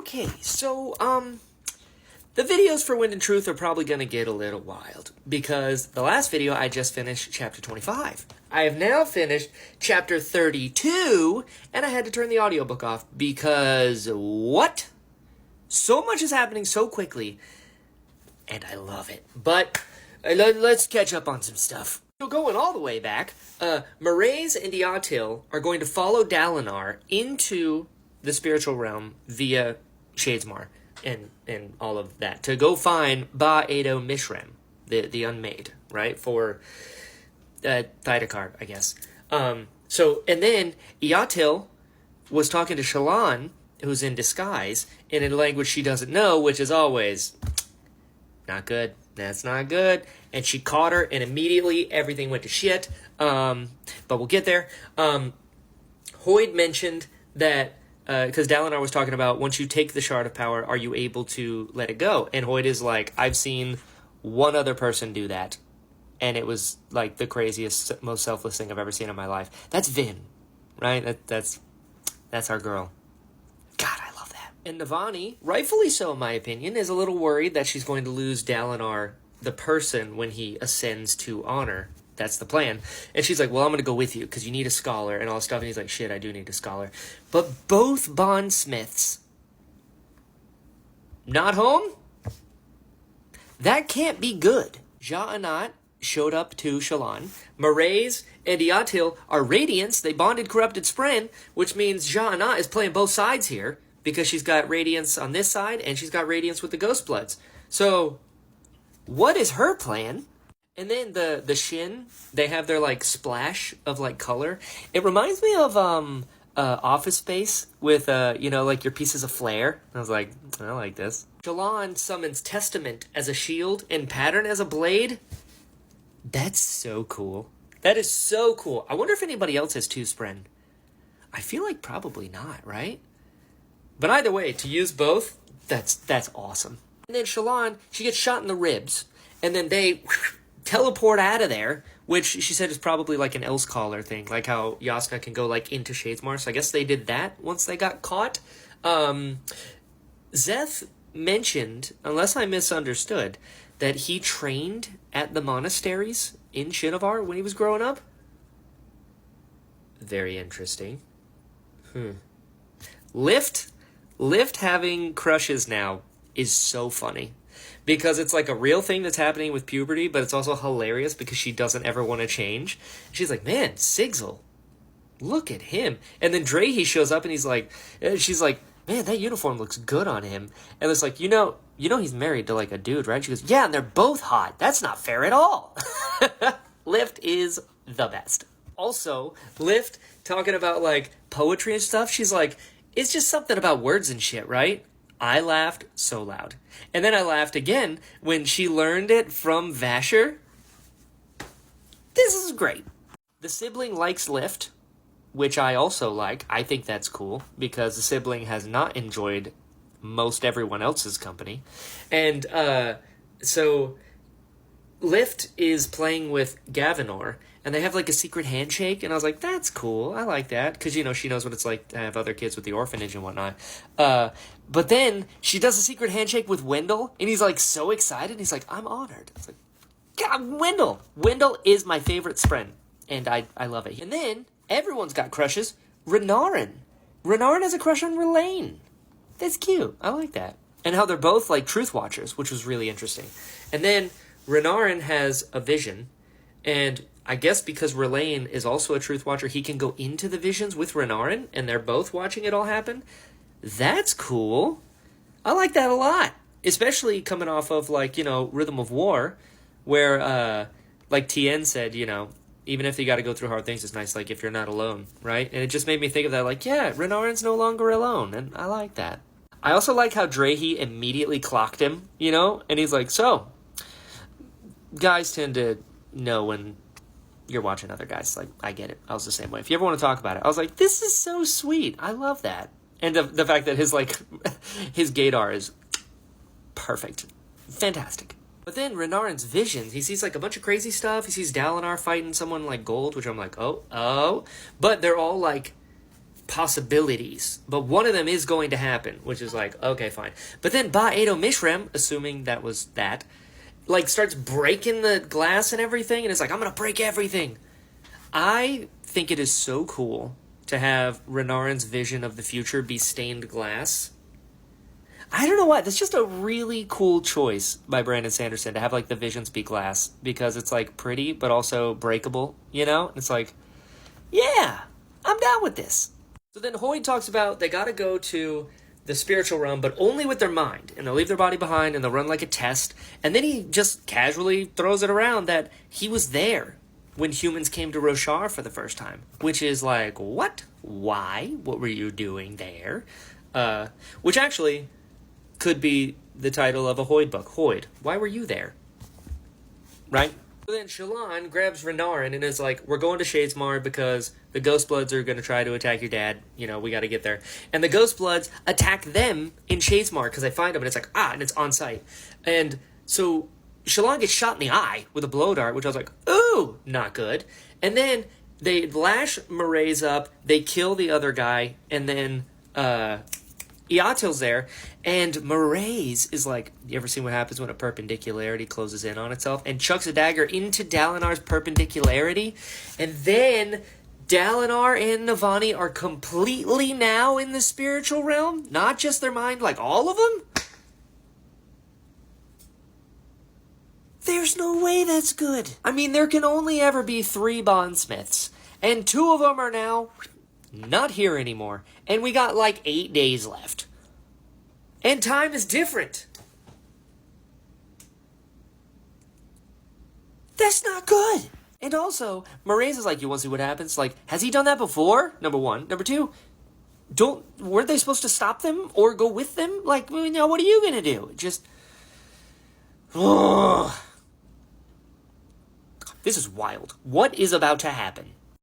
Okay, so, the videos for Wind and Truth are probably going to get a little wild, because the last video I just finished chapter 25. I have now finished chapter 32, and I had to turn the audiobook off, because what? So much is happening so quickly, and I love it. But, let's catch up on some stuff. So going all the way back, Mraize and Eotil are going to follow Dalinar into the spiritual realm via Shadesmar and all of that to go find Ba-Ado Mishram, the Unmade, right, for Thydakar, I guess. So, and then Eotil was talking to Shallan, who's in disguise, in a language she doesn't know, which is always not good. That's not good. And she caught her, and immediately everything went to shit. But we'll get there. Hoid mentioned that, because Dalinar was talking about, once you take the Shard of Power, are you able to let it go? And Hoid is like, I've seen one other person do that. And it was like the craziest, most selfless thing I've ever seen in my life. That's Vin, right? That's our girl. God, I love that. And Navani, rightfully so in my opinion, is a little worried that she's going to lose Dalinar, the person, when he ascends to honor. That's the plan. And she's like, well, I'm going to go with you because you need a scholar and all this stuff. And he's like, shit, I do need a scholar. But both bondsmiths not home? That can't be good. Ja-Anat showed up to Shallan. Mraize and Eotil are Radiants. They bonded Corrupted Spren, which means Ja-Anat is playing both sides here because she's got Radiance on this side and she's got Radiance with the Ghostbloods. So, what is her plan? And then the Shin, they have their, like, splash of, like, color. It reminds me of, Office Space with, like, your pieces of flair. I was like, I like this. Shallan summons Testament as a shield and Pattern as a blade. That's so cool. That is so cool. I wonder if anybody else has two Spren. I feel like probably not, right? But either way, to use both, that's awesome. And then Shallan, she gets shot in the ribs. And then they teleport out of there, which she said is probably like an Elsecaller thing, like how Jasnah can go like into Shadesmar. So I guess they did that once they got caught. Szeth mentioned, unless I misunderstood, that he trained at the monasteries in Shinovar when he was growing up. Very interesting. Lift having crushes now is so funny. Because it's like a real thing that's happening with puberty, but it's also hilarious because she doesn't ever want to change. She's like, man, Sigzil, look at him. And then Drehy shows up and she's like, man, that uniform looks good on him. And it's like, you know he's married to like a dude, right? She goes, yeah, and they're both hot. That's not fair at all. Lift is the best. Also, Lift talking about like poetry and stuff. She's like, it's just something about words and shit, right? I laughed so loud. And then I laughed again when she learned it from Vasher. This is great. The sibling likes Lift, which I also like. I think that's cool because the sibling has not enjoyed most everyone else's company. And so Lift is playing with Gavinor, and they have like a secret handshake, and I was like, that's cool. I like that because, she knows what it's like to have other kids with the orphanage and whatnot. But then she does a secret handshake with Wendell, and he's like so excited. He's like, I'm honored. It's like, God, Wendell. Wendell is my favorite Spren, and I love it. And then everyone's got crushes. Renarin has a crush on Rlain. That's cute. I like that. And how they're both like truth watchers, which was really interesting. And then Renarin has a vision, and I guess because Rlain is also a truth watcher, he can go into the visions with Renarin, and they're both watching it all happen. That's cool. I like that a lot. Especially coming off of, like, Rhythm of War, where, like Tien said, even if you got to go through hard things, it's nice, like, if you're not alone, right? And it just made me think of that, like, yeah, Renarin's no longer alone, and I like that. I also like how Drehy immediately clocked him, and he's like, so, guys tend to know when you're watching other guys. Like, I get it. I was the same way. If you ever want to talk about it, I was like, this is so sweet. I love that. And the fact that his gaydar is perfect. Fantastic. But then Renarin's visions, he sees like a bunch of crazy stuff. He sees Dalinar fighting someone like Gold, which I'm like, oh. But they're all like possibilities, but one of them is going to happen, which is like, okay, fine. But then Ba-Edo Mishram, assuming that was that, like, starts breaking the glass and everything, and it's like, I'm gonna break everything. I think it is so cool to have Renarin's vision of the future be stained glass. I don't know why. That's just a really cool choice by Brandon Sanderson to have, like, the visions be glass, because it's, like, pretty, but also breakable, you know? It's like, yeah, I'm down with this. So then Hoid talks about they gotta go to the spiritual realm, but only with their mind, and they'll leave their body behind, and they'll run like a test, and then he just casually throws it around that he was there when humans came to Roshar for the first time, which is like, what? Why? What were you doing there? Which actually could be the title of a Hoid book. Hoid, why were you there? Right? So then Shallan grabs Renarin and is like, we're going to Shadesmar because the Ghostbloods are going to try to attack your dad. You know, we got to get there. And the Ghostbloods attack them in Shadesmar because they find him, and it's like, and it's on site. And so Shallan gets shot in the eye with a blow dart, which I was like, ooh, not good. And then they lash Mraize up, they kill the other guy, and then Eotil's there, and Mraize is like, you ever seen what happens when a perpendicularity closes in on itself? And chucks a dagger into Dalinar's perpendicularity, and then Dalinar and Navani are completely now in the spiritual realm, not just their mind, like all of them? There's no way that's good. I mean, there can only ever be 3 bondsmiths, and 2 of them are now not here anymore, and we got like 8 days left. And time is different. That's not good. And also, Mraize is like, you want to see what happens? Like, has he done that before? Number 1. Number 2, weren't they supposed to stop them or go with them? Like, you know, what are you gonna do? Just, ugh. This is wild. What is about to happen?